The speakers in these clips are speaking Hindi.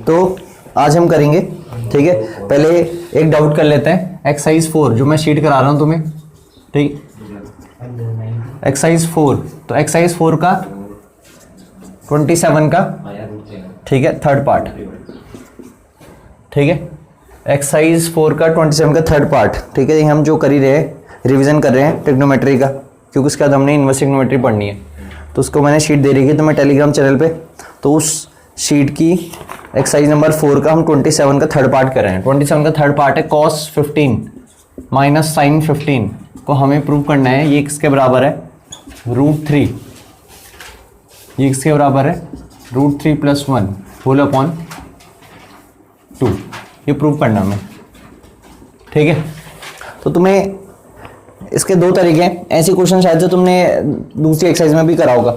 तो आज हम करेंगे, ठीक है। पहले एक डाउट कर लेते हैं। एक्सरसाइज 4 जो मैं शीट करा रहा हूँ तुम्हें, ठीक। एक्सरसाइज 4, तो एक्सरसाइज 4 का 27 का, ठीक है, थर्ड पार्ट, ठीक है। एक्सरसाइज 4 का 27 का थर्ड पार्ट, ठीक है। हम जो कर ही रहे हैं, रिवीजन कर रहे हैं ट्रिग्नोमेट्री का, क्योंकि उसके बाद हमने इनवर्स ट्रिग्नोमेट्री पढ़नी है। तो उसको मैंने शीट दे रही है तो मैं टेलीग्राम चैनल पे, तो उस शीट की एक्सरसाइज नंबर 4 का हम 27 का थर्ड पार्ट कर रहे हैं। 27 का थर्ड पार्ट है cos 15 माइनस साइन 15 को हमें प्रूव करना है। ये किसके बराबर है? √3। ये किसके बराबर है? √3 + 1 होल अपॉन 2। ये प्रूव करना हमें, ठीक है। तो तुम्हें इसके दो तरीके हैं। ऐसे क्वेश्चन शायद से तुमने दूसरी एक्सरसाइज में भी करा होगा,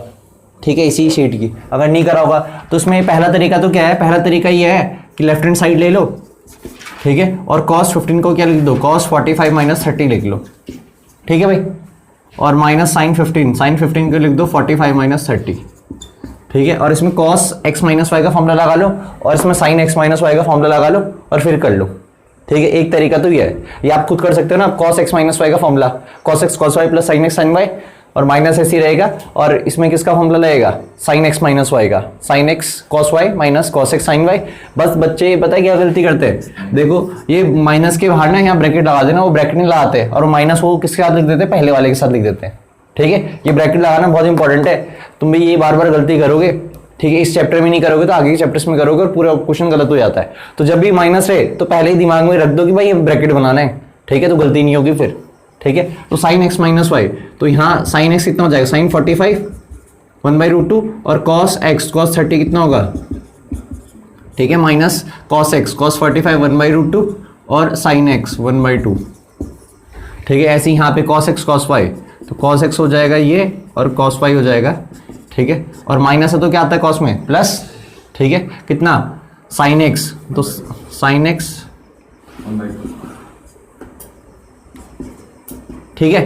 ठीक है, इसी शीट की। अगर नहीं करा होगा तो इसमें पहला तरीका तो क्या है? पहला तरीका ये है कि लेफ्ट हैंड साइड ले लो, ठीक है, और cos 15 को क्या लिख दो? cos 45 - 30 लिख लो, ठीक है भाई। और माइनस साइन 15 को लिख दो 45 - 30, ठीक है। और इसमें cos x - y का फॉर्मूला लगा लो, और इसमें sin x - y का फॉर्मूला लगा लो, और फिर कर लो, ठीक है। एक तरीका तो ये है, ये आप खुद कर सकते हो ना। cos x - y का formula cos x cos y + sin x sin y, और माइनस ऐसी रहेगा। और इसमें किसका फॉर्मूला लगेगा? sin x - y का, sin x cos y minus cos x sin y। बस बच्चे पता है क्या गलती करते हैं? देखो ये माइनस के बाहर ना यहाँ ब्रैकेट लगा देना, वो ब्रैकेट नहीं लगाते, और माइनस वो किसके साथ लिख देते हैं? पहले वाले के साथ लिख देते हैं, ठीक है। ये ब्रैकेट लगाना बहुत इंपॉर्टेंट है। तुम भी ये बार बार गलती करोगे, ठीक है। इस चैप्टर में नहीं करोगे तो आगे के चैप्टर्स में करोगे, और पूरा क्वेश्चन गलत हो जाता है। तो जब भी माइनस है तो पहले ही दिमाग में रख दो कि भाई ये ब्रैकेट बनाना है, ठीक है, तो गलती नहीं होगी फिर, ठीक है। तो sin x - y, तो यहाँ sin x कितना हो जाएगा? sin 45 1/√2, और cos x cos 30 कितना होगा? ठीक है, माइनस cos x cos 45 1/√2, और sin x 1/2, ठीक है। ऐसे यहाँ पे cos x cos y, तो cos x हो जाएगा ये, और cos y हो जाएगा, ठीक है। और माइनस है तो क्या आता है cos में? प्लस, ठीक है। कितना? sin x, तो sin x 1/2, ठीक है।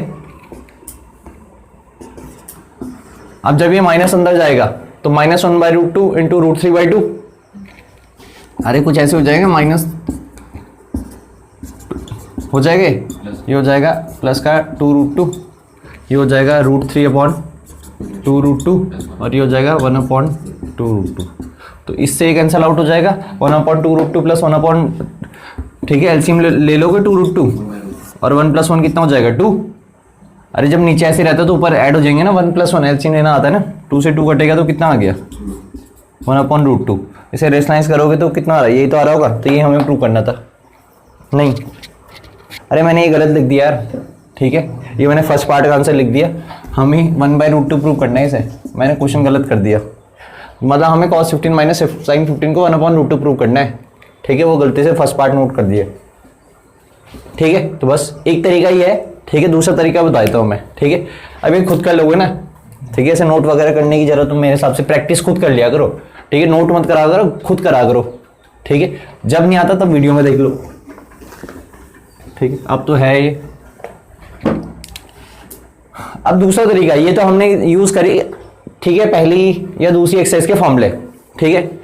अब जब ये माइनस अंदर जाएगा तो माइनस 1/√2 इंटू √3/2, अरे कुछ ऐसे हो जाएगा, माइनस हो जाएगा, ये हो जाएगा प्लस का 2√2, ये हो जाएगा √3/2√2, और ये हो जाएगा 1/2√2। तो इससे ये कैंसिल आउट हो जाएगा, 1/2√2 प्लस 1, ठीक है। एलसीएम ले लोगे 2√2, और 1 + 1 कितना हो जाएगा? 2। अरे जब नीचे ऐसे रहता है तो ऊपर ऐड हो जाएंगे ना, 1 + 1 एलसीएम लेना आता है ना। 2 से 2 कटेगा तो कितना आ गया? 1/√2। इसे रेशनलाइज करोगे तो कितना आ रहा है? यही तो आ रहा होगा। तो ये हमें प्रूव करना था, नहीं, अरे मैंने ये गलत लिख दिया यार, ठीक है। ये मैंने फर्स्ट पार्ट का आंसर लिख दिया, हमें 1/√2 प्रूव करना है। इसे मैंने क्वेश्चन गलत कर दिया, मतलब हमें cos 15 - sin 15 को 1/√2 प्रूव करना है, ठीक है। वो गलती से फर्स्ट पार्ट नोट कर दिया, ठीक है। तो बस एक तरीका ही है, ठीक है। दूसरा तरीका बता देता हूँ मैं, ठीक है। अभी खुद कर लोगे ना, ठीक है। ऐसे नोट वगैरह करने की जरूरत, मेरे हिसाब से प्रैक्टिस खुद कर लिया करो, ठीक है। नोट मत करा करो, खुद करा करो, ठीक है। जब नहीं आता तब वीडियो में देख लो, ठीक है। अब तो है ये। अब दूसरा तरीका, ये तो हमने यूज करी, ठीक है, पहली या दूसरी एक्सरसाइज के फॉर्मूले, ठीक है।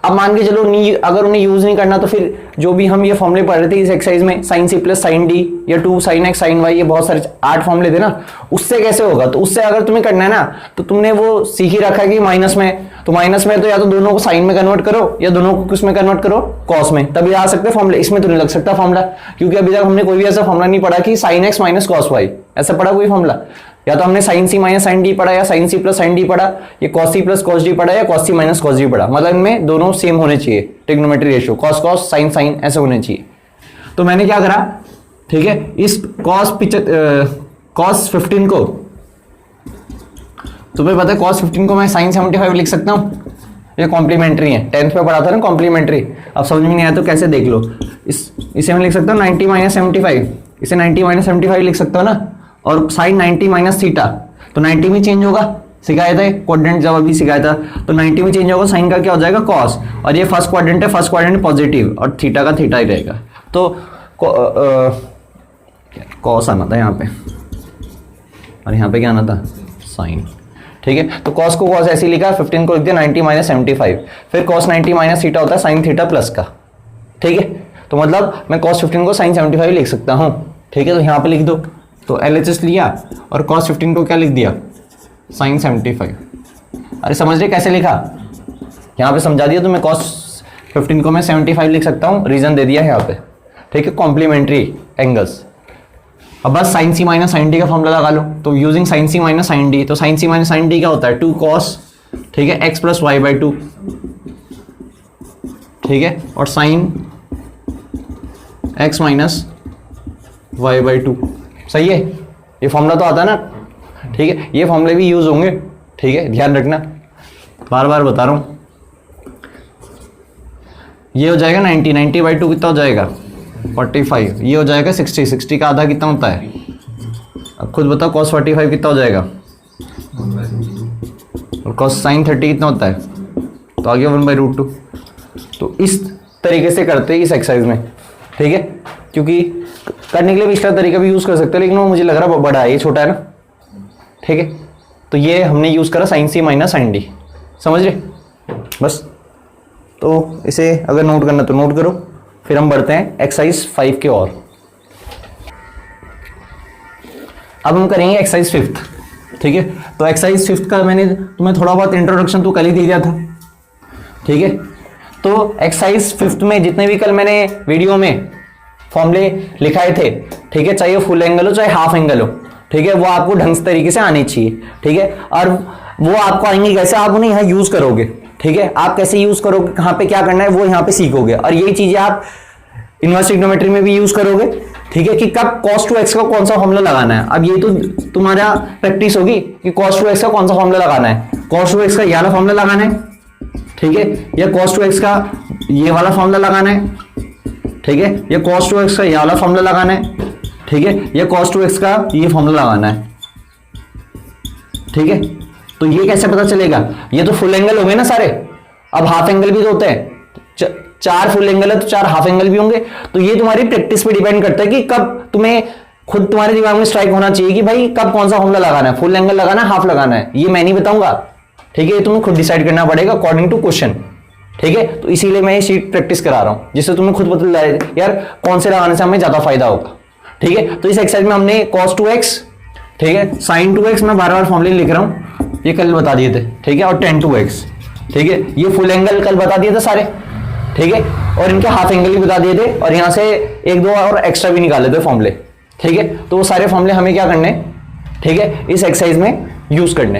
अब मान के चलो नहीं, अगर उन्हें यूज नहीं करना तो फिर जो भी हम ये फॉर्मूले पढ़ रहे थे इस एक्सरसाइज में, sin c + sin d या 2 sin x sin y, ये बहुत सारे 8 फॉर्मूले थे ना, उससे कैसे होगा? तो उससे अगर तुम्हें करना है ना, तो तुमने वो सीख ही रखा है कि माइनस में, तो माइनस में तो या तो दोनों को साइन में कन्वर्ट करो, या दोनों को किस में कन्वर्ट करो? कॉस में, तभी आ सकते फॉर्मूले। इसमें तो नहीं लग सकता फॉर्मूला, क्योंकि अभी तक हमने कोई भी ऐसा फॉर्मूला नहीं पढ़ा कि sin x - cos y, ऐसा पढ़ा कोई फॉर्मूला? या तो हमने sin c - sin d पढ़ा, या sin c + sin d पढ़ा, या cos c + cos d पढ़ा, या cos c - cos d पढ़ा। मतलब इनमें दोनों सेम होने चाहिए, trigonometry ratio cos cos sin sin ऐसे होने चाहिए। तो मैंने क्या करा, ठीक है, इस cos 15 को, तुम्हें पता है cos 15 को मैं sin 75 लिख सकता हूँ, ये कॉम्प्लीमेंट्री है, 10th में पढ़ा था ना कॉम्प्लीमेंट्री। अब समझ में नहीं आया तो कैसे देख लो, इसे मैं लिख सकता हूँ 90 - 75, इसे 90 - 75 लिख सकता हूँ ना। और sin 90 - थीटा, तो 90 में चेंज होगा, सिखाया था क्वाड्रेंट जब अभी सिखाया था, तो 90 में चेंज होगा, साइन का क्या हो जाएगा? कॉस, और ये फर्स्ट क्वाड्रेंट है, फर्स्ट क्वाड्रेंट पॉजिटिव, और थीटा का थीटा ही रहेगा। तो कॉस आना था यहाँ पे, और यहाँ पे क्या आना था? साइन, ठीक है। तो कॉस को कॉस ऐसे लिखा, 15 को लिख दिया 90 माइनस 75, फिर कॉस 90 माइनस थीटा होता है साइन थीटा प्लस का, ठीक है। तो मतलब मैं कॉस 15 को साइन 75 लिख सकता हूँ, ठीक है। तो यहाँ पे लिख दो, तो LHS लिया और कॉस 15 को क्या लिख दिया, साइन 75। अरे समझ रहे कैसे लिखा, यहाँ पे समझा दिया। तो मैं कॉस 15 को मैं 75 लिख सकता हूँ, रीजन दे दिया है यहाँ पे, ठीक है, कॉम्प्लीमेंट्री एंगल्स। अब बस sine C minus sine D का फॉर्मूला लगा लो। तो using sine C minus sine D, तो sine C minus sine D क्या होता है, 2 कॉस, ठीक है, x प्लस वाई बाई 2, ठीक है, और sine x minus y by 2, सही है। ये फॉर्मूला तो आता है ना, ठीक है। ये फॉर्मूले भी यूज होंगे, ठीक है, ध्यान रखना, बार बार बता रहा हूं। ये हो जाएगा 90, 90 बाई 2 कितना हो जाएगा 45, ये हो जाएगा 60, 60 का आधा कितना होता है, अब खुद बताओ cos 45 कितना हो जाएगा, और cos sin 30 कितना होता है, तो आ गया 1/√2। तो इस तरीके से करते हैं इस एक्सरसाइज में, ठीक है। क्योंकि करने के लिए भी इसका तरीका भी यूज कर सकते हैं, लेकिन वो मुझे लग रहा है बड़ा है, ये छोटा है ना, ठीक है। तो ये हमने यूज करा sign C minus sine D, समझ रहे बस। तो इसे अगर नोट करना तो नोट करो, फिर हम बढ़ते हैं एक्सरसाइज 5 के और। अब हम करेंगे एक्सरसाइज 5, ठीक है। तो एक्सरसाइज 5 का मैंने तुम्हें थोड़ा बहुत इंट्रोडक्शन तो कल ही दे दिया था, ठीक है। तो एक्सरसाइज 5 में जितने भी कल मैंने वीडियो में फॉर्मूले लिखाए थे, ठीक है, चाहे फुल एंगल हो चाहे हाफ एंगल हो, ठीक है, वो आपको ढंग से तरीके से आने चाहिए, ठीक है। और वो आपको आएंगे कैसे, आप उन्हें यहाँ यूज करोगे, ठीक है। आप कैसे यूज करोगे, कहाँ पे क्या करना है, वो यहाँ पे सीखोगे। और यही चीजें आप इनवर्स ट्रिग्नोमेट्री में भी यूज करोगे, ठीक है, कि कब cos 2x का कौन सा फॉर्मूला लगाना है। अब ये तो तुम्हारा प्रैक्टिस होगी कि cos 2x का कौन सा फॉर्मूला लगाना है, cos 2x का ये वाला फॉर्मूला लगाना है, ठीक है, या cos 2x का ये वाला फॉर्मूला लगाना है, ठीक है, या cos 2x का ये वाला फॉर्मूला लगाना है, ठीक है, या cos 2x का ये फॉर्मूला लगाना है, ठीक है। तो ये कैसे पता चलेगा, ये तो फुल एंगल हो गए ना सारे, अब हाफ एंगल भी तो होते हैं, 4 फुल एंगल है तो 4 हाफ एंगल भी होंगे। तो ये तुम्हारी प्रैक्टिस पे डिपेंड करता है कि कब तुम्हें खुद तुम्हारे दिमाग में स्ट्राइक होना चाहिए कि भाई कब कौन सा फॉर्मूला लगाना है, फुल एंगल लगाना है, हाफ लगाना है, ये मैं नहीं बताऊंगा, ठीक है, ये तुम्हें खुद डिसाइड करना पड़ेगा अकॉर्डिंग टू क्वेश्चन, ठीक है। तो इसीलिए मैं ये शीट प्रैक्टिस करा रहा हूं, जिससे तुम्हें खुद पता लगे यार कौन से लगाने से हमें ज्यादा फायदा होगा, ठीक है। तो इस एक्सरसाइज में हमने cos 2x, ठीक है, sin 2x, मैं बार बार फॉर्मूले लिख रहा हूं, ये कल बता दिए थे, ठीक है, और tan 2x, ठीक है, ये फुल एंगल कल बता दिए थे सारे, ठीक है, और इनके हाफ एंगल भी बता दिए थे, और यहां से 1-2 और एक्स्ट्रा भी निकाले थे फॉर्मूले, ठीक है। तो वो सारे फॉर्मूले हमें क्या करने, ठीक है, इस एक्सरसाइज में यूज करने,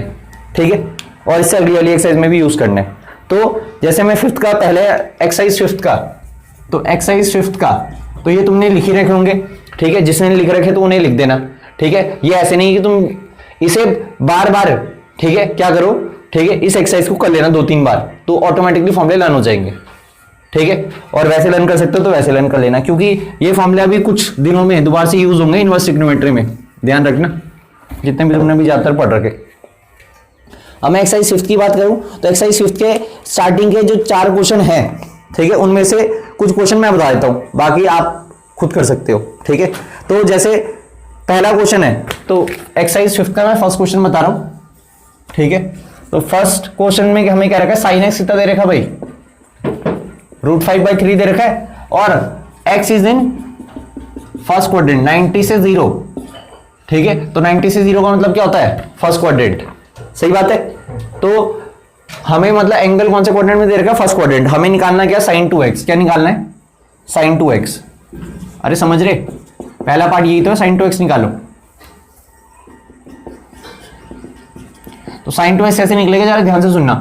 ठीक है, और इससे अगली वाली एक्सरसाइज में भी यूज करने। तो जैसे मैं 5th का पहले एक्सरसाइज 5th का, तो एक्सरसाइज 5th का तो ये तुमने लिख ही रखे होंगे, ठीक है, जिसने लिख रखे तो उन्हें लिख देना, ठीक है। ये ऐसे नहीं कि तुम इसे बार बार, ठीक है, क्या करो, ठीक है, इस एक्सरसाइज को कर लेना 2-3 बार, तो ऑटोमेटिकली फॉर्मूले लर्न हो जाएंगे, ठीक है। और वैसे लर्न कर सकते हो तो वैसे लर्न कर लेना, क्योंकि ये फॉर्मूले अभी कुछ दिनों में दोबारा से यूज होंगे इनवर्स ट्रिग्नोमेट्री में, ध्यान रखना, जितने भी तुमने भी ज्यादातर पढ़ रखे। अब मैं एक्सरसाइज 5th की बात करूं तो एक्सरसाइज 5th के स्टार्टिंग के जो 4 क्वेश्चन हैं, ठीक है, उनमें से कुछ क्वेश्चन मैं बता देता हूं, बाकी आप खुद कर सकते हो, ठीक है। तो जैसे पहला क्वेश्चन है, तो एक्सरसाइज 5th का मैं फर्स्ट क्वेश्चन बता रहा हूं, ठीक है। तो फर्स्ट क्वेश्चन में हमें क्या रखा है, साइन एक्स कितना दे रखा भाई, √5/3 दे रखा है, और x is in first quadrant 90 से 0, ठीक है। तो 90 से 0 का मतलब क्या होता है, फर्स्ट क्वाड्रेंट, सही बात है। तो हमें मतलब एंगल कौन से क्वाड्रेंट में दे रखा है, फर्स्ट क्वाड्रेंट, हमें निकालना क्या, sin 2x, क्या निकालना है, sin 2x, अरे समझ रहे, पहला पार्ट यही तो, sin 2x निकालो। तो sin 2x कैसे निकलेगा, जरा ध्यान से सुनना,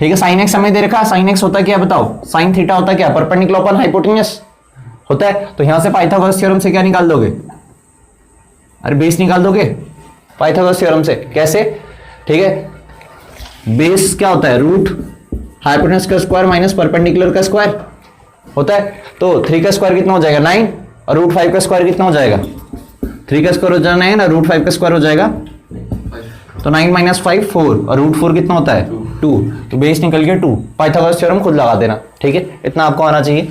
ठीक है। sin x हमें दे रखा है, sin x होता है क्या बताओ, sin थीटा होता है क्या, परपेंडिकुलर अपॉन हाइपोटेन्यूस होता है। तो यहां से पाइथागोरस थ्योरम से क्या निकाल दोगे, अरे बेस निकाल दोगे पाइथागोरस थ्योरम से, कैसे, ठीक है, बेस क्या होता है, रूट हाइपोटेन्यूस का स्क्वायर माइनस परपेंडिकुलर का स्क्वायर होता है। तो 3 का स्क्वायर कितना हो जाएगा 9, और √5 का स्क्वायर कितना हो जाएगा, 3 का स्क्वायर हो जाएगा 9 और √5 का स्क्वायर हो जाएगा, तो 9 - 5 4, और √4 कितना होता है 2, तो बेस निकल गया 2। पाइथागोरस थ्योरम खुद लगा देना, ठीक है, इतना आपको आना चाहिए,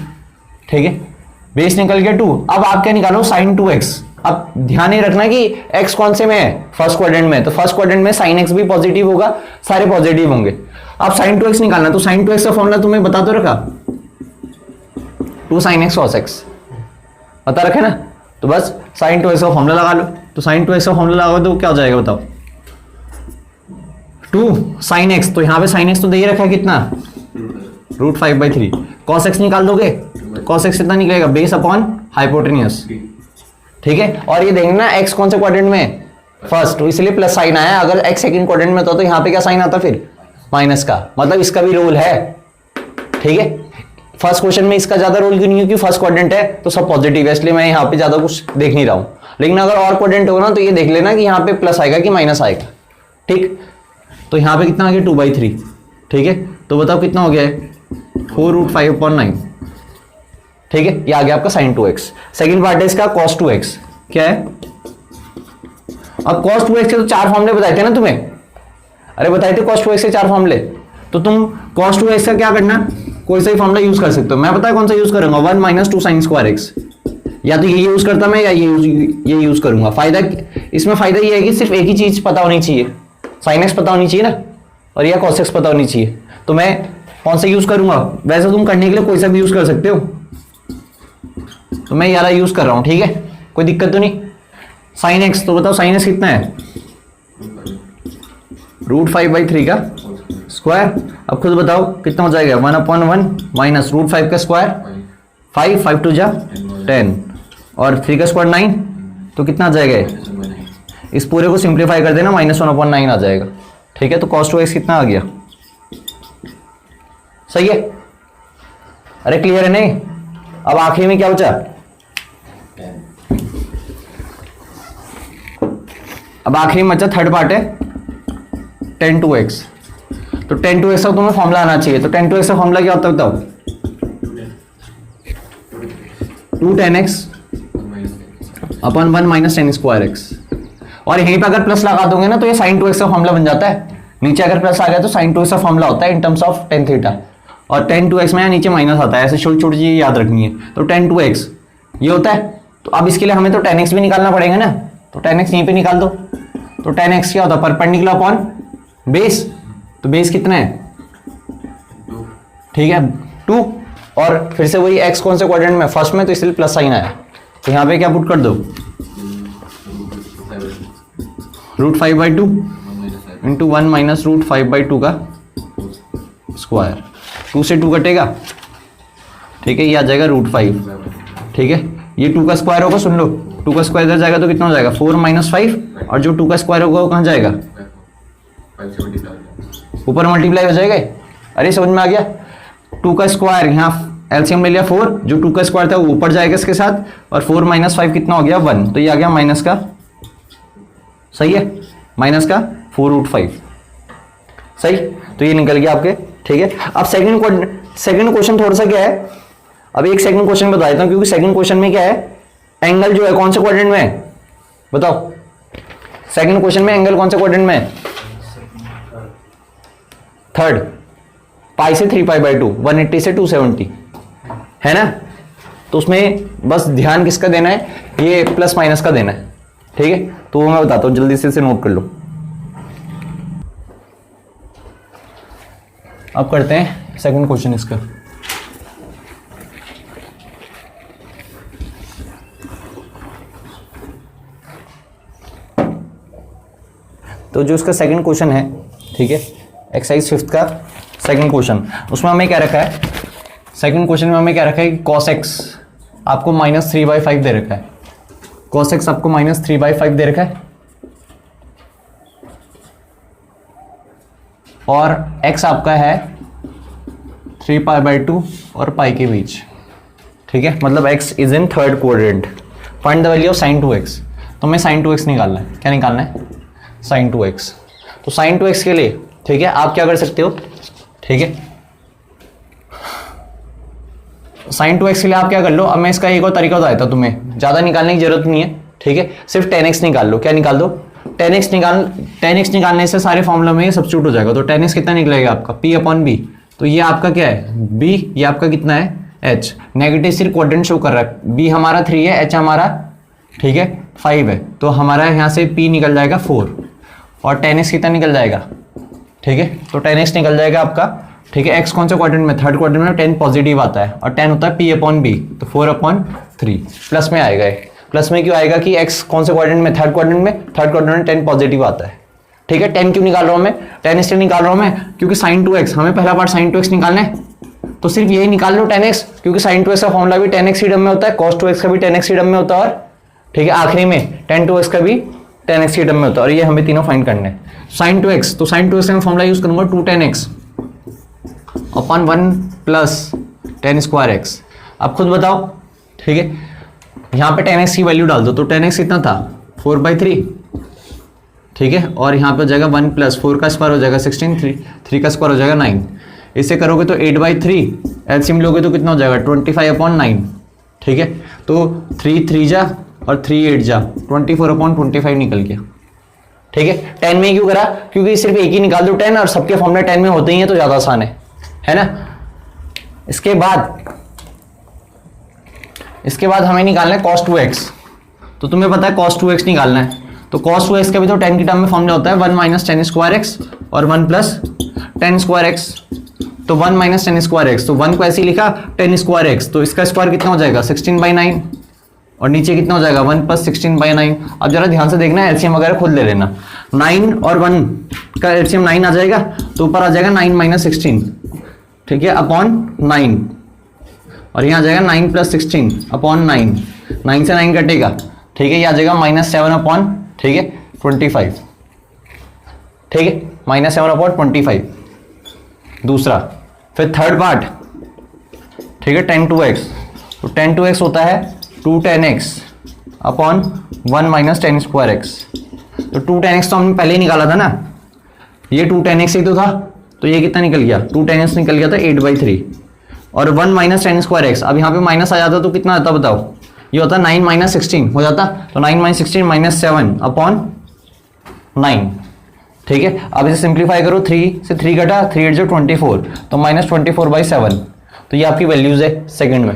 ठीक है, बेस निकल गया 2। अब आप क्या निकालो, sin 2x, अब ध्यान ही रखना कि x कौन से में है, फर्स्ट क्वाड्रेंट में, तो फर्स्ट क्वाड्रेंट में sin x भी पॉजिटिव होगा, सारे पॉजिटिव होंगे। अब sin 2x निकालना, तो sin 2x का फॉर्मूला तुम्हें बता तो रखा, 2 sin x cos x बता रखे ना, तो बस sin 2x का फॉर्मूला लगा लो। तो sin 2x का फॉर्मूला लगाओ तो क्या हो जाएगा बताओ, 2 sin x, तो यहां पे sin x तो दे ही रखा है कितना, √5/3। cos x निकाल दोगे तो cos x कितना निकलेगा, बेस अपॉन हाइपोटेन्यूस, ठीक है। और ये देखना x कौन से क्वाड्रेंट में, फर्स्ट, तो इसलिए प्लस साइन आया। अगर x सेकंड क्वाड्रेंट में होता तो यहाँ पे क्या साइन आता, फिर माइनस का, मतलब इसका भी रोल है, ठीक है। फर्स्ट क्वेश्चन में इसका ज्यादा रोल क्यों नहीं है, क्योंकि फर्स्ट क्वाड्रेंट है तो सब पॉजिटिव है, इसलिए मैं यहाँ पे ज्यादा कुछ देख नहीं रहा हूँ। लेकिन अगर और क्वाड्रेंट होगा ना तो ये देख लेना कि यहाँ पे प्लस आएगा कि माइनस आएगा, ठीक। तो यहाँ पे कितना आ गया 2/3, ठीक है। तो बताओ कितना हो गया है, 4√5/9, ठीक है। ये आ गया आपका sin 2x। सेकंड पार्ट है इसका cos 2x, क्या है, अब cos 2x के तो 4 फॉर्मूले बताए थे ना तुम्हें, अरे बताए थे cos 2x के 4 फॉर्मूले, तो तुम cos 2x का क्या करना, कोई सा ही फॉर्मूला यूज कर सकते हो। मैं पता है कौन सा यूज करूंगा, 1 - 2 sin square x, या तो ये यूज करता मैं, या ये यूज करूंगा। फायदा इसमें फायदा ये है कि सिर्फ एक ही चीज पता होनी चाहिए, sin x पता होनी चाहिए ना, और या cos x पता होनी चाहिए। तो मैं कौन सा यूज करूंगा, वैसे तुम करने के लिए कोई सा भी यूज कर सकते हो, तो मैं यार यूज कर रहा हूं, ठीक है, कोई दिक्कत तो नहीं। sin x, तो बताओ sin x कितना है, √5/3 का स्क्वायर। अब खुद बताओ कितना हो जाएगा, 1/1 माइनस √5 का स्क्वायर 5, 5 2 जा 10, और 3 का स्क्वायर 9, तो कितना आ जाएगा, इस पूरे को सिंप्लीफाई कर देना, -1/9 आ जाएगा, ठीक है। तो cos 2x कितना आ गया, सही है, अरे क्लियर है नहीं। अब आखिरी में क्या बचा, अब आखिरी में बचा थर्ड पार्ट है tan 2x। तो tan 2x का तुम्हें फॉर्मूला आना चाहिए, तो tan 2x का फॉर्मूला क्या होता है बताओ, 2 tan x अपन 1 - tan square x, और यहीं पे अगर प्लस लगा दोगे ना तो ये sin 2x का फॉर्मूला बन जाता है। नीचे अगर प्लस आ गया तो sin 2x का फॉर्मूला होता है in terms of tan theta, और tan 2x में यहाँ नीचे माइनस आता है, ऐसे छोटी छोटी चीज याद रखनी है। तो tan 2x ये होता है, तो अब इसके लिए हमें तो tan x भी निकालना पड़ेगा ना, तो tan x यहीं पे निकाल दो। तो tan x क्या होता है, परपेंडिकुलर अपॉन बेस, तो बेस कितना है, ठीक है 2, और फिर से वही x कौन से क्वाड्रेंट में, फर्स्ट में, तो इसलिए प्लस साइन आया। तो यहाँ पे क्या पुट कर दो, √5/2 इंटू 1 - √5/2 का स्क्वायर, 2 से 2 कटेगा, ठीक है, ये आ जाएगा √5, ठीक है। ये 2 का स्क्वायर होगा, सुन लो 2 का स्क्वायर इधर जाएगा तो कितना हो जाएगा 4 - 5, और जो 2 का स्क्वायर होगा वो कहाँ जाएगा, ऊपर मल्टीप्लाई हो जाएगा। अरे समझ में आ गया, 2 का स्क्वायर यहाँ एलसीएम ले लिया 4, जो 2 का स्क्वायर था वो ऊपर जाएगा इसके साथ, और 4 - 5 कितना हो गया 1, तो ये आ गया माइनस का, सही है, माइनस का 4√5, सही। तो ये निकल गया आपके, ठीक है। अब सेकंड क्वेश्चन थोड़ा सा क्या है, अब एक सेकंड क्वेश्चन बता देता हूं, क्योंकि सेकंड क्वेश्चन में क्या है, एंगल जो है कौन से क्वाड्रेंट में है बताओ, सेकंड क्वेश्चन में एंगल कौन से क्वाड्रेंट में है, थर्ड, पाई से 3π/2, 180 से 270 है ना। तो उसमें बस ध्यान किसका देना है, ये प्लस माइनस का देना है, ठीक है। तो वो मैं बताता हूं, जल्दी से इसे नोट कर लो। अब करते हैं सेकंड क्वेश्चन इसका। तो जो इसका सेकंड क्वेश्चन है, ठीक है, एक्सरसाइज 5th का सेकंड क्वेश्चन, उसमें हमें क्या रखा है, सेकंड क्वेश्चन में हमें क्या रखा है कि cos x आपको -3/5 दे रखा है, cos x आपको -3/5 दे रखा है, और x आपका है 3π/2 और पाई के बीच, ठीक है, मतलब x is in third quadrant. Find the value of sin 2x, तो हमें sin 2x निकालना है, क्या निकालना है, sin 2x। तो sin 2x के लिए, ठीक है, आप क्या कर सकते हो, ठीक है, sin 2x के लिए आप क्या कर लो, अब मैं इसका एक और तरीका बताता हूं तुम्हें, ज्यादा निकालने की जरूरत नहीं है, ठीक है, सिर्फ tan x निकाल लो। क्या निकाल दो, tan x निकालने से सारे फॉर्मूला में ये सब्स्टिट्यूट हो जाएगा। तो tan x कितना निकलेगा आपका p/b, तो ये आपका क्या है b, ये आपका कितना है h, नेगेटिव सिर्फ क्वाड्रेंट शो कर रहा है, b हमारा 3 है, h हमारा ठीक है 5 है, तो हमारा यहाँ से p निकल जाएगा 4 और 10x कितना निकल जाएगा, ठीक है, तो 10x निकल जाएगा आपका, ठीक है। x कौन से क्वाड्रेंट में, थर्ड क्वाड्रेंट में 10 पॉजिटिव आता है और 10 होता है p/b, तो 4/3 प्लस में आएगा। प्लस में क्यों आएगा कि x कौन से क्वाड्रेंट में, थर्ड क्वाड्रेंट में 10 पॉजिटिव आता है, ठीक है। 10 क्यों निकाल रहा हूँ मैं, 10 इसलिए निकाल रहा हूँ मैं क्योंकि sin 2x, हमें पहला पार्ट sin 2x निकालना है, तो सिर्फ यही निकाल लो 10x, क्योंकि sin 2x का फॉर्मूला भी 10x ही टर्म में होता है, cos 2x का भी 10x ही टर्म में होता है, और ठीक है आखिरी में tan 2x का भी 10x ही टर्म में होता है, और ये हमें तीनों फाइंड करने हैं। sin 2x, तो sin 2x का मैं फॉर्मूला यूज करूंगा 2 tan x upon 1 plus tan square x। अब खुद बताओ, ठीक है, यहाँ पे 10x की वैल्यू डाल दो, तो 10x कितना था 4/3, ठीक है, और यहाँ पे हो जाएगा 1 प्लस 4 का स्क्वायर हो जाएगा 16, 3 का स्क्वायर हो जाएगा 9, इसे करोगे तो 8/3, एलसीएम लोगे तो कितना हो जाएगा 25/9, ठीक है, तो 3 3 जा और 3 8 जा, 24/25 निकल गया, ठीक है। 10 में क्यों करा, क्योंकि सिर्फ एक ही निकाल दो 10 और सबके फॉर्मूले 10 में होते ही हैं, तो ज्यादा आसान है ना। इसके बाद हमें निकालना है cos 2x, तो तुम्हें पता है cos 2x निकालना है, तो cos 2x का भी तो 10 की टर्म में फॉर्मूला होता है 1 माइनस tan स्क्वायर x और 1 प्लस tan स्क्वायर x, तो 1 माइनस tan स्क्वायर x, तो 1 को ऐसे ही लिखा tan स्क्वायर x, तो इसका स्क्वायर कितना हो जाएगा 16/9 और नीचे कितना हो जाएगा 1 प्लस 16/9। अब जरा ध्यान से देखना, एलसीएम वगैरह खुद ले लेना, 9 और 1 का एलसीएम 9 आ जाएगा, तो ऊपर आ जाएगा 9 माइनस 16, ठीक है, अपॉन 9, और यहाँ आ जाएगा 9 प्लस 16 अपॉन 9, 9 से 9 कटेगा, ठीक है, ये आ जाएगा -7 अपॉन, ठीक है 25, ठीक है, -7 अपॉन 25 दूसरा। फिर थर्ड पार्ट, ठीक है tan 2x, तो tan 2x होता है 2 tan x upon 1 minus tan square x, तो 2 tan x तो हमने पहले ही निकाला था ना, ये 2 tan x ही तो था, तो ये कितना निकल गया 2 tan x निकल गया था 8/3 और 1 माइनस tan स्क्वायर x, अब यहाँ पे माइनस आ जाता तो कितना आता बताओ, ये होता 9 माइनस 16 हो जाता, तो 9 माइनस 16 -7 अपॉन 9, ठीक है। अब इसे सिंप्लीफाई करो, 3 से 3 घटा, 3 8 जो 24, तो -24/7, तो ये आपकी वैल्यूज है सेकंड में,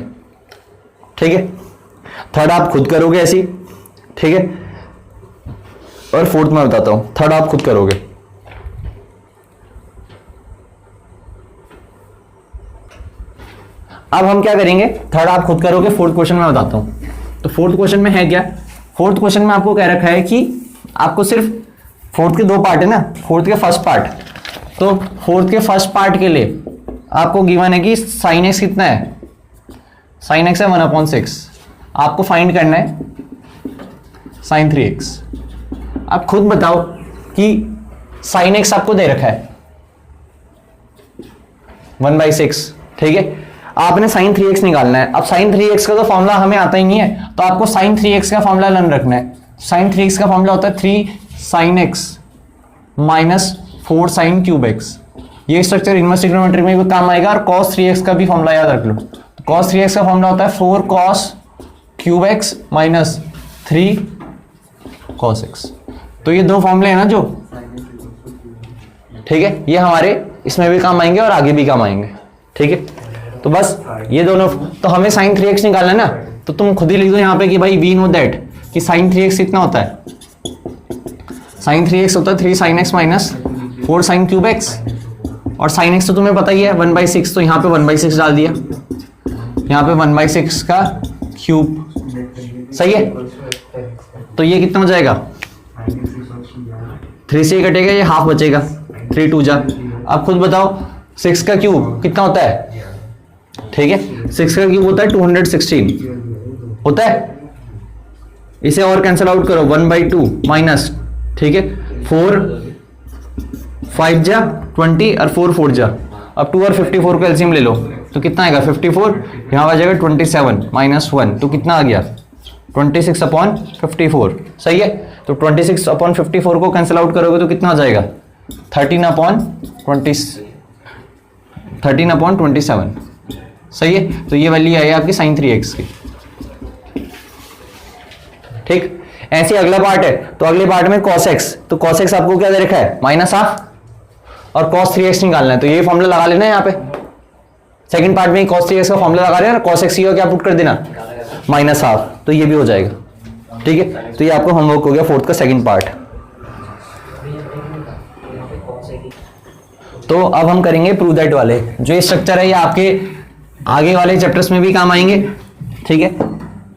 ठीक है। थर्ड आप खुद करोगे ऐसी, ठीक है, और फोर्थ में बताता हूं, थर्ड आप खुद करोगे। अब हम क्या करेंगे, थर्ड आप खुद करोगे, फोर्थ क्वेश्चन में बताता हूं। तो फोर्थ क्वेश्चन में है क्या, फोर्थ क्वेश्चन में आपको कह रखा है कि आपको सिर्फ फोर्थ के 2 पार्ट है ना, फोर्थ के फर्स्ट पार्ट, तो फोर्थ के फर्स्ट पार्ट के लिए आपको गिवन है कि sin x कितना है, sin x है 1/6, आपको फाइंड करना है sin 3x। आप खुद बताओ कि sin x आपको दे रखा है 1/6, ठीक है, आपने sin 3x निकालना है। अब sin 3x का तो फॉर्मूला हमें आता ही नहीं है, तो आपको sin 3x का फॉर्मूला लर्न रखना है। sin 3x का फॉर्मूला होता है 3 sin x minus 4 sin cube x, ये स्ट्रक्चर इनवर्स ट्रिग्नोमेट्री में भी काम आएगा, और cos 3x का भी फॉर्मूला याद रख लो। cos 3x का फॉर्मूला होता है 4 cos cube x minus 3 cos x, तो ये 2 फॉर्मूले हैं ना जो, ठीक है, ये हमारे इसमें भी काम आएंगे और आगे भी काम आएंगे, ठीक है। तो बस ये दोनों, तो हमें sin 3x निकालना है ना, तो तुम खुद ही लिख दो यहाँ पे कि भाई वी नो दैट कि sin 3x कितना होता है, sin 3x होता है 3 sin x minus 4 sin cube x, और sin x तो तुम्हें पता ही है 1/6, तो यहाँ पे 1/6 डाल दिया, यहाँ पे 1/6 का क्यूब, सही है। तो ये कितना हो जाएगा, 3 से कटेगा, ये हाफ बचेगा, 3 2 जा। अब खुद बताओ 6 का क्यूब कितना होता है, ठीक है, 6 का क्यूब होता है 216 होता है, इसे और कैंसिल आउट करो 1/2 माइनस, ठीक है, 4 5 जा 20 और 4 4 जा, अब 2 और 54 का एलसीएम ले लो, तो कितना आएगा 54, यहाँ आ जाएगा 27 माइनस 1, तो कितना आ गया 26/54, सही है। तो 26/54 को कैंसिल आउट करोगे तो कितना आ जाएगा 13/27, सही है। तो ये वैल्यू आई आपकी sin 3x की, ठीक। ऐसे अगला पार्ट है, तो अगले पार्ट में cos x, तो cos x आपको क्या दे रखा है -1/2 और cos 3x निकालना है, तो ये फॉर्मूला लगा लेना है यहाँ पे, सेकंड पार्ट में cos 3x का फॉर्मूला लगा रहे हैं, cos x का क्या पुट कर देना -1/2, तो ये भी हो जाएगा, ठीक है, तो ये आपका होमवर्क हो गया फोर्थ का सेकंड पार्ट। तो अब हम करेंगे प्रूव दैट वाले। जो ये स्ट्रक्चर है ये आपके आगे वाले चैप्टर्स में भी काम आएंगे। ठीक है,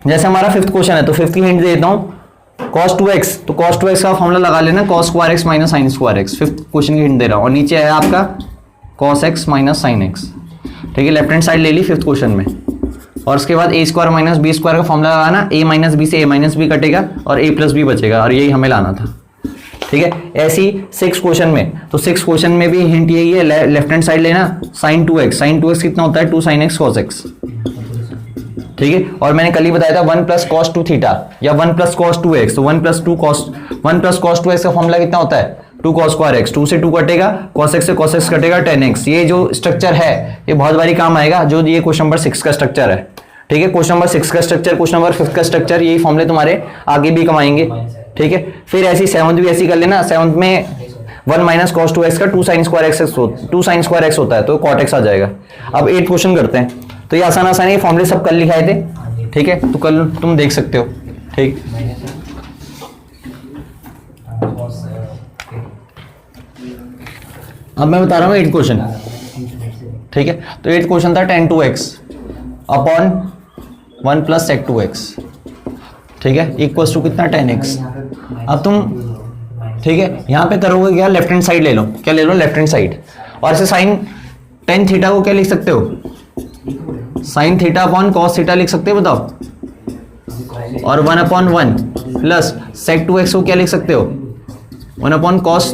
जैसे हमारा फिफ्थ क्वेश्चन है तो फिफ्थ की हिंट देता हूँ, cos 2x, तो cos 2x का फॉर्मूला लगा लेना cos square x minus sine square x। Fifth question की हिंट दे रहा हूँ, और नीचे है आपका cos x minus sine x। ठीक है, लेफ्ट हैंड साइड ले ली फिफ्थ क्वेश्चन में, और उसके बाद a square minus B square का फॉर्मूला लगाना, a माइनस बी से a माइनस बी कटेगा और a प्लस बी बचेगा, और यही हमें लाना था। ठीक है, ऐसी सिक्स क्वेश्चन में, तो सिक्स क्वेश्चन में भी हिंट यही है, लेफ्ट हैंड साइड लेना sin 2x। sin 2x कितना होता है 2 sin x cos x। ठीक है, और मैंने कल ही बताया था 1 प्लस cos 2 थीटा या 1 प्लस cos 2x, तो 1 प्लस cos 2x का फॉर्मूला कितना होता है 2 cos स्क्वायर x। 2 से 2 कटेगा, cos x से cos x कटेगा, tan x। ये जो स्ट्रक्चर है ये बहुत बारी काम आएगा, जो ये क्वेश्चन नंबर 6 का स्ट्रक्चर है। ठीक है, क्वेश्चन नंबर 6 का स्ट्रक्चर, क्वेश्चन नंबर 5 का स्ट्रक्चर, यही फॉर्मूले तुम्हारे आगे भी कमाएंगे। ठीक है, फिर ऐसी सेवंथ भी ऐसी कर लेना। सेवंथ में 1 माइनस cos 2x का 2 sin स्क्वायर x होता है, तो cot x आ जाएगा। अब 8 क्वेश्चन करते हैं, तो ये आसान आसान ये फॉर्मूले सब कल लिखाए थे। ठीक है, तो कल तुम देख सकते हो। ठीक, अब मैं बता रहा हूँ 8 क्वेश्चन। ठीक है, तो 8 क्वेश्चन था tan 2x upon 1 plus sec 2x। ठीक है, इक्वल्स टू कितना tan x। अब तुम ठीक है यहां पे करोगे क्या, लेफ्ट हैंड साइड ले लो। क्या ले लो, लेफ्ट हैंड साइड, और ऐसे साइन tan थीटा को क्या लिख सकते हो, sine theta upon cos theta लिख सकते हो, बताओ। और 1 अपॉन 1 प्लस sec 2x को क्या लिख सकते हो, 1 अपॉन कॉस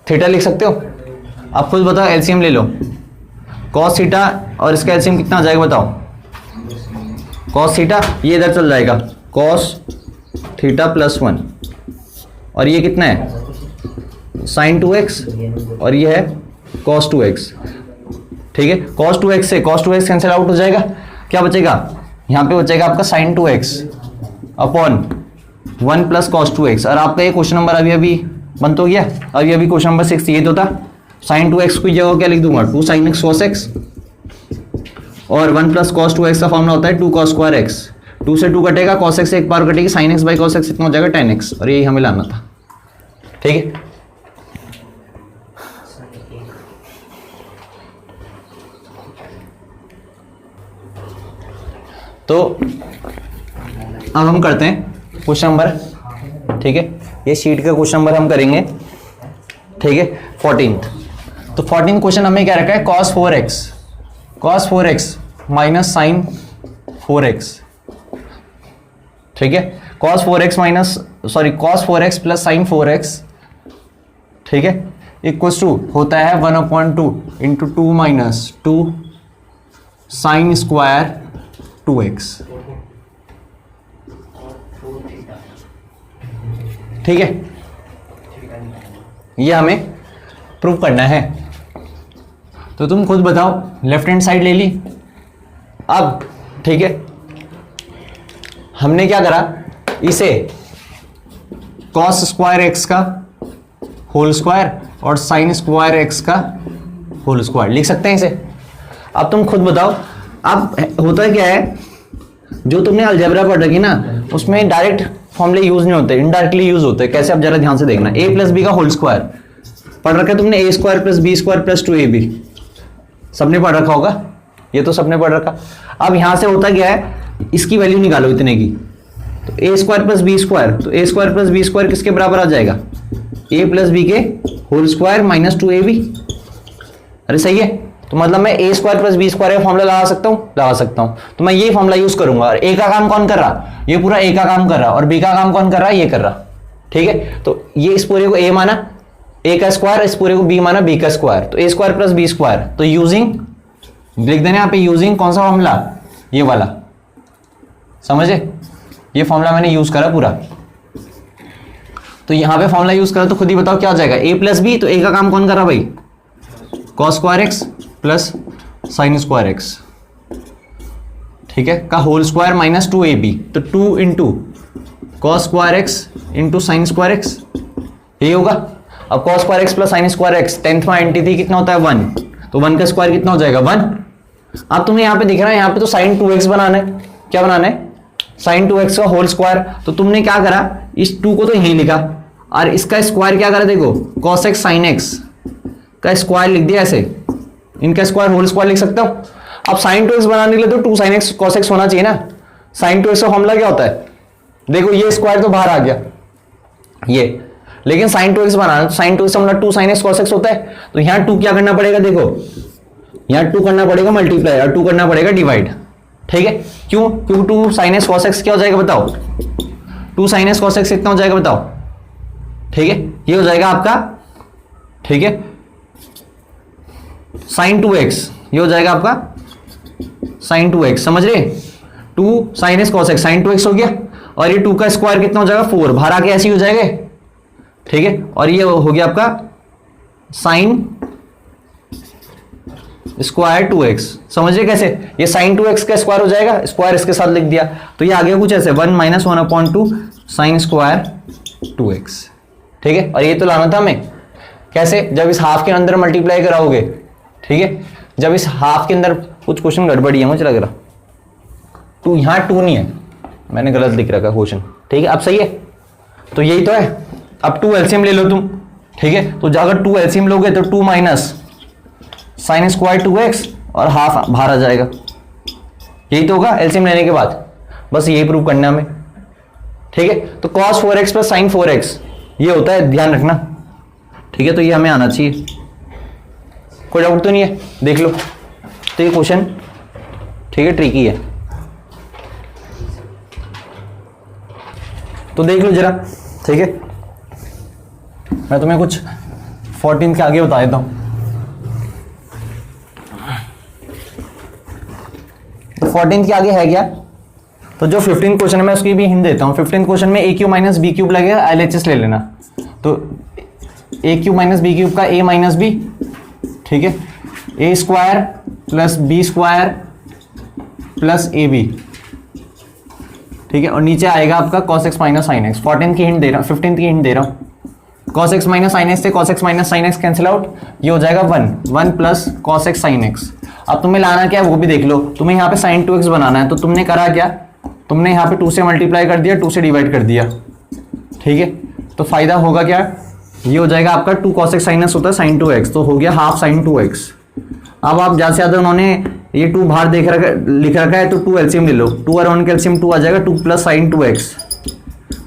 थीटा लिख सकते हो। आप खुद बताओ, एलसीएम ले लो, कॉस थीटा और इसका एलसीएम कितना आ जाएगा बताओ। कॉस थीटा ये इधर चल जाएगा, कॉस थीटा प्लस 1, और ये कितना है sin 2x, और ये है cos 2x। ठीक है, cos 2x से cos 2x कैंसिल आउट हो जाएगा, क्या बचेगा यहाँ पे बचेगा आपका sin 2x upon 1 plus cos 2x। और आपका ये क्वेश्चन नंबर अभी बंद हो गया। अभी क्वेश्चन नंबर 6 ये तो था, sin 2x की जगह क्या लिख दूंगा 2 sin x cos x, और 1 प्लस cos 2x का फॉर्मूला होता है 2 cos स्क्वायर x। 2 से 2 कटेगा, cos x से एक बार कटेगी, sin x by cos x इतना हो जाएगा tan x, और यही हमें लाना था। ठीक है, तो अब हम करते हैं क्वेश्चन नंबर। ठीक है, ये शीट का क्वेश्चन नंबर हम करेंगे। ठीक है, 14th। तो 14th क्वेश्चन हमें क्या रखा है, cos 4x minus sign 4x। ठीक है, cos 4x plus sign 4x। ठीक है, इक्वल्स टू होता है 1/2 into 2 minus 2 sine square 2x। ठीक है, ये हमें प्रूव करना है। तो तुम खुद बताओ, लेफ्ट हैंड साइड ले ली। अब ठीक है, हमने क्या करा, इसे cos स्क्वायर x का होल स्क्वायर और sin स्क्वायर x का होल स्क्वायर लिख सकते हैं इसे। अब तुम खुद बताओ, अब होता क्या है, जो तुमने अलजेब्रा पढ़ रखी ना उसमें डायरेक्ट फॉर्मूले यूज नहीं होते, इनडायरेक्टली यूज होते हैं। कैसे, अब जरा ध्यान से देखना। a प्लस बी का होल स्क्वायर पढ़ रखा है तुमने, a square plus B square plus 2ab, सबने पढ़ रखा होगा, ये तो सबने पढ़ रखा। अब यहां से होता क्या है, इसकी वैल्यू निकालो इतने की, तो a square plus B square, तो a square plus B square किसके बराबर आ जाएगा, a प्लस बी के होल स्क्वायर माइनस 2ab। अरे सही है, तो मतलब मैं a square plus B square का फॉर्मूला लगा सकता हूं। तो मैं ये फॉर्मूला यूज करूंगा, और a का काम कौन कर रहा, ये पूरा a का काम कर रहा, और b का काम कौन कर रहा, ये कर रहा। ठीक है, तो ये इस पूरे को a माना, a का स्क्वायर, इस पूरे को b माना, b का स्क्वायर, तो a square plus B square. तो यूजिंग लिख देना यहाँ पे, यूजिंग कौन सा फॉर्मूला, ये वाला, समझे, ये फॉर्मूला मैंने यूज करा पूरा। तो यहां पे फॉर्मूला यूज करा, तो खुद ही बताओ क्या हो जाएगा, a प्लस बी, तो a का काम कौन कर रहा भाई, cos square x plus sign square x। ठीक है, का होल स्क्वायर माइनस 2ab, तो 2 into cos square x into sine square x, ये होगा। अब cos square x plus sign square x 10th में एंटी थी, कितना होता है 1, तो 1 का स्क्वायर कितना हो जाएगा 1। अब तुम्हें यहाँ पे दिख रहा है, यहाँ पे तो साइन 2x बनाना है, क्या बनाना है साइन 2x का होल स्क्वायर। तो तुमने क्या करा, इस 2 को तो यहीं लिखा और इसका स्क्वायर क्या करा, देखो cos x sin x का स्क्वायर लिख दिया ऐसे, इनका स्क्वायर होल स्क्वायर लिख सकते हो। अब sin 2x बनाने के लिए तो 2 sin x cos x होना चाहिए ना। sin 2x का फॉर्मूला क्या होता है, देखो ये स्क्वायर तो बाहर आ गया ये, लेकिन sin 2x बनाना, sin 2x मतलब 2 sin x cos x होता है। तो यहां 2 क्या करना पड़ेगा, देखो यहां 2 करना पड़ेगा मल्टीप्लाई और 2 करना पड़ेगा डिवाइड। ठीक है, क्यों, क्योंकि 2 sin x cos x क्या हो जाएगा बताओ, 2 sin x cos x कितना हो जाएगा बताओ। ठीक है, ये हो जाएगा आपका, ठीक है, sin 2x, ये हो जाएगा आपका sin 2x, समझ रहे, 2 sin x cos x, sin 2x हो गया और ये 2 का स्क्वायर कितना हो जाएगा 4, बाहर आके ऐसे ही हो जाएगा। ठीक है, और ये हो गया आपका sin स्क्वायर 2x, समझ रहे कैसे, ये sin 2x का स्क्वायर हो जाएगा, स्क्वायर इसके साथ लिख दिया, तो ये आ गया कुछ ऐसे 1 - 1/2 sin स्क्वायर 2x। ठीक है, और ये तो लाना था हमें कैसे, जब इस हाफ के अंदर मल्टीप्लाई कराओगे। ठीक है, जब इस हाफ के अंदर, कुछ क्वेश्चन गड़बड़ी है मुझे लग रहा, 2 यहां 2 नहीं है, मैंने गलत लिख रखा क्वेश्चन। ठीक है, अब सही है, तो यही तो है। अब 2 एलसीएम ले लो तुम। ठीक है, तो अगर 2 एलसीएम लोगे तो 2 माइनस साइन स्क्वायर 2x और हाफ बाहर आ जाएगा, यही तो होगा एलसीएम लेने के बाद, बस यही प्रूव करना हमें। ठीक है, तो cos 4x plus sign 4x ये होता है, ध्यान रखना। ठीक है, तो ये हमें आना चाहिए, कोई डाउट तो नहीं है, देख लो। तो ये क्वेश्चन, ठीक है, ट्रिकी है, तो देख लो जरा। ठीक है, मैं तुम्हें कुछ 14 के आगे बता देता हूं। तो 14 के आगे है क्या, तो जो 15 क्वेश्चन है मैं उसकी भी हिंट देता हूं। 15 क्वेश्चन में a³ माइनस b³ लगेगा, LHS ले लेना। तो a³ माइनस b³ का a माइनस b, ठीक है, a square plus b square plus ab, ठीक है, और नीचे आएगा आपका cos x minus sine x। 14 की हिंट दे रहा हूं, 15 की हिंट दे रहा हूं। cos x minus sine x से cos x minus sine x cancel out, ये हो जाएगा 1 plus cos x sine x। अब तुम्हें लाना क्या है वो भी देख लो, तुम्हें यहाँ पे sin 2x बनाना है, तो तुमने करा क्या, तुमने यहाँ पे 2 से मल्टीप्लाई कर दिया, 2 से डिवाइड कर दिया। ठीक है, तो फायदा होगा क्या, ये हो जाएगा आपका 2 cos x sin x होता है sin 2x, तो हो गया हाफ sin 2x। अब आप ज्यादा से ज्यादा उन्होंने ये 2 बाहर लिख रखा है, तो 2 एलसीएम ले लो, 2 और 1 का एलसीएम 2 आ जाएगा, 2 प्लस sin 2x,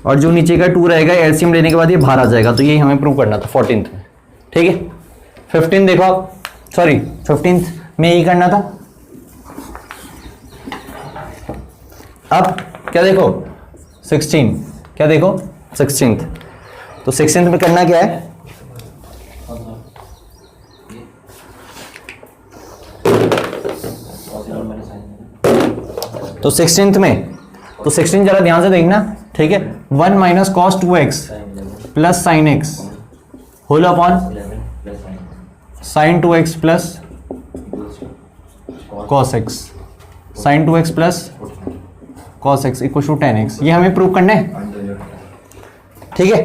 और जो नीचे का 2 रहेगा एलसीएम लेने के बाद ये बाहर आ जाएगा। तो यही हमें प्रूव करना था 14th में। ठीक है, 15 देखो आप, सॉरी 15th में यही करना था। अब क्या देखो 16, क्या देखो 16th, तो 16th में करना क्या है, तो 16th में, तो 16 जरा ध्यान से देखना। ठीक है, 1 minus cos 2x plus sine x whole upon sine 2x plus cos x, sine 2x plus cos x equal to 10x, ये हमें प्रूव करना है। ठीक है,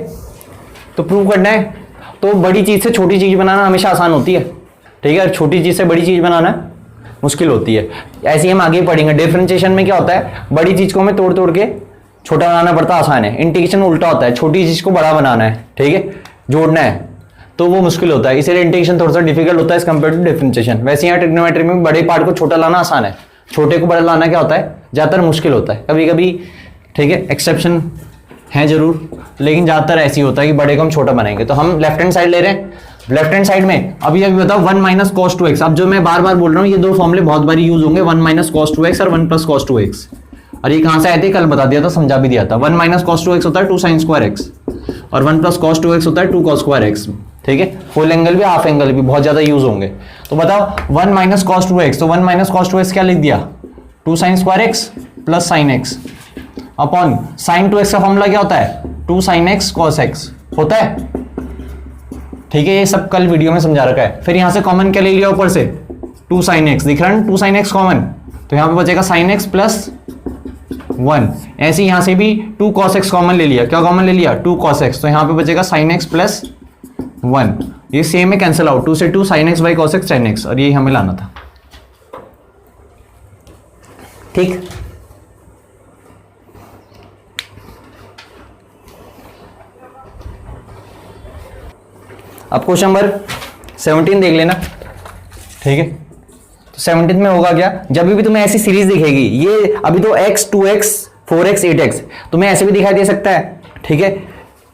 तो प्रूव करना है, तो बड़ी चीज से छोटी चीज बनाना हमेशा आसान होती है। ठीक है, छोटी चीज से बड़ी चीज बनाना मुश्किल होती है। ऐसे ही हम आगे पढ़ेंगे। डिफरेंशिएशन में क्या होता है, बड़ी चीज को हमें तोड़ तोड़ के छोटा बनाना पड़ता है, आसान है। इंटीग्रेशन उल्टा होता है, छोटी चीज को बड़ा बनाना है, ठीक है, जोड़ना है, तो वो मुश्किल होता है, इसलिए इंटीग्रेशन थोड़ा सा डिफिकल्ट होता है एज कंपेयर टू डिफरेंशिएशन। वैसे यहाँ ट्रिग्नोमेट्री में बड़े पार्ट को छोटा लाना आसान है, छोटे को बड़ा लाना क्या होता है, ज्यादातर मुश्किल होता है। कभी कभी ठीक है एक्सेप्शन है जरूर, लेकिन ज्यादातर ऐसी होता है कि बड़े को हम छोटा बनाएंगे। तो हम लेफ्ट हैंड साइड ले रहे हैं, लेफ्ट हैंड साइड में अभी बताओ 1 माइनस cos 2x। अब जो मैं बार बार बोल रहा हूँ ये दो फॉर्मूले बहुत बार यूज होंगे, 1 माइनस cos 2x और 1 प्लस cos 2x। और ये कहां से आए थे, कल बता दिया था, समझा भी दिया था। 1 माइनस cos 2x होता है 2 sin स्क्वायर x और 1 प्लस cos 2x होता है 2 cos स्क्वायर x। ठीक है, फुल एंगल भी हाफ एंगल भी बहुत ज्यादा यूज होंगे। तो बताओ 1 माइनस cos 2x, तो 1 माइनस cos 2x क्या लिख दिया, 2 sin square x plus sin x upon sin 2x का फॉर्मूला क्या होता है, 2 sin x cos x होता है। ठीक है, ये सब कल वीडियो में समझा रखा है। फिर यहां से कॉमन क्या ले लिया ऊपर से, 2 sin x दिख रहा है, 2 sin x कॉमन, तो यहां पे बचेगा sin x प्लस 1। ऐसे यहां से भी 2 cos x कॉमन ले लिया, क्या कॉमन ले लिया, 2 cos x, तो यहां पे बचेगा sin x प्लस 1। ये सेम है, कैंसिल आउट, 2 से 2 sin x by cos x tan x, और ये हमें लाना था। ठीक, अब क्वेश्चन नंबर 17 देख लेना, ठीक है। तो 17 में होगा क्या, जब भी तुम्हें ऐसी सीरीज दिखेगी, ये अभी तो x 2x 4x 8x तुम्हें ऐसे भी दिखाई दे सकता है, ठीक है।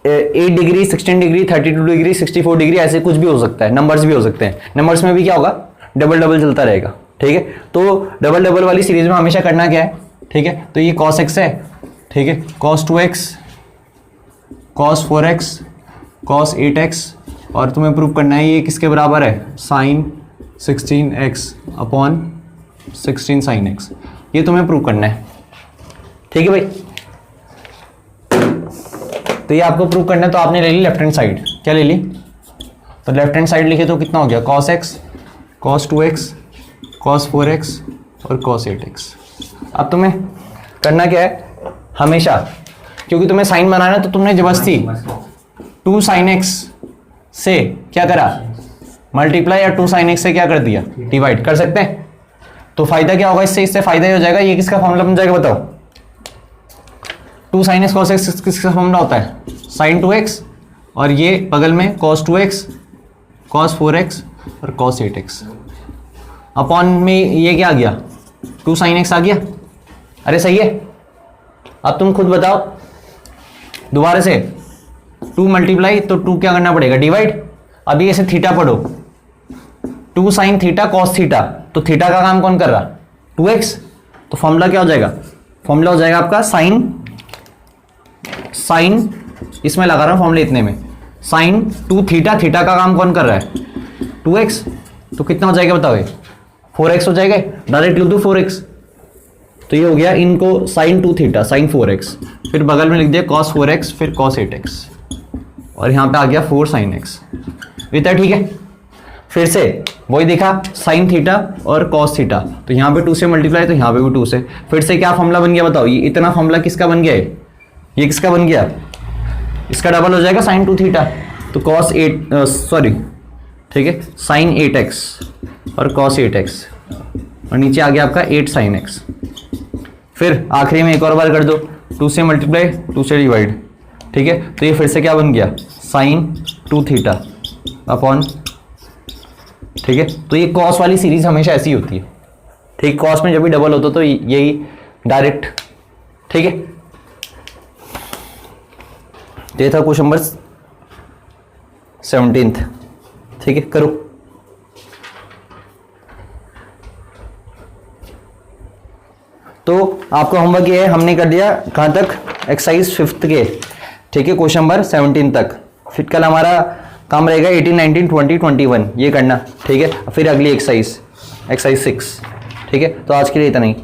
8 डिग्री 16 डिग्री 32 डिग्री 64 डिग्री ऐसे कुछ भी हो सकता है, नंबर्स भी हो सकते हैं। नंबर्स में भी क्या होगा, डबल डबल चलता रहेगा, ठीक है। तो डबल डबल वाली सीरीज में हमेशा करना क्या है, ठीक है। तो ये cos x है, ठीक है, cos 2x cos 4x cos 8x, और तुम्हें प्रूव करना है ये किसके बराबर है, sin 16x upon 16 sin x, ये तुम्हें प्रूव करना है, ठीक है भाई। तो ये आपको प्रूव करना है, तो आपने ले ली लेफ्ट हैंड साइड, क्या ले ली, तो लेफ्ट हैंड साइड लिखे तो कितना हो गया, cos x cos 2x cos 4x और cos 8x। अब तुम्हें करना क्या है, हमेशा क्योंकि तुम्हें साइन बनाना है तो तुमने जबरदस्ती 2 sin x से क्या करा, मल्टीप्लाई, या 2 sin x से क्या कर दिया, डिवाइड कर सकते हैं। तो फायदा क्या होगा इससे, इससे फायदा ही हो जाएगा, ये किसका फॉर्मूला बन जाएगा बताओ, 2 sin x cos x किसका फॉर्मूला होता है, sin 2x, और ये बगल में cos 2x cos 4x और cos 8x अपॉन में ये क्या आ गया, 2 sin x आ गया। अरे सही है। अब तुम खुद बताओ दोबारा से, 2 मल्टीप्लाई तो 2 क्या करना पड़ेगा, डिवाइड। अभी ऐसे थीटा पढ़ो, 2 sin थीटा cos थीटा, तो थीटा का काम कौन कर रहा, 2x, तो फॉर्मूला क्या हो जाएगा, फॉर्मूला हो जाएगा आपका साइन इसमें लगा रहा हूं फॉर्मूला इतने में, साइन 2 थीटा, थीटा का काम कौन कर रहा है, 2x, तो कितना हो जाएगा बताओ, 4x हो जाएगा, डायरेक्ट लिख दो 4x। तो ये हो गया इनको साइन 2 थीटा साइन 4x, फिर बगल में लिख दिया cos 4x फिर cos 8x, और यहाँ पे आ गया 4 sin x, इतना ठीक है। फिर से वही देखा, साइन थीटा और cos थीटा, तो यहाँ पे 2 से मल्टीप्लाई, तो यहाँ पे भी 2 से, फिर से क्या फॉर्मूला बन गया बताओ, ये इतना फॉर्मूला किसका बन गया है, ये किसका बन गया, इसका डबल हो जाएगा साइन 2 थीटा, तो cos 8 सॉरी ठीक है साइन 8x और cos 8x, और नीचे आ गया आपका 8 sin x। फिर आखिरी में एक और बार कर दो, 2 से मल्टीप्लाई 2 से डिवाइड, ठीक है। तो ये फिर से क्या बन गया, साइन 2 थीटा अपॉन, ठीक है। तो ये कॉस वाली सीरीज हमेशा ऐसी होती है, ठीक, कॉस में जब भी डबल होता तो यही डायरेक्ट, ठीक है। तो ये था क्वेश्चन नंबर 17, ठीक है, करो। तो आपका होमवर्क ये है, हमने कर दिया कहाँ तक, एक्सरसाइज 5th के, ठीक है, क्वेश्चन नंबर 17 तक। फिर कल हमारा काम रहेगा 18, 19, 20, 21 ये करना, ठीक है। फिर अगली एक्सरसाइज 6, ठीक है। तो आज के लिए इतना ही।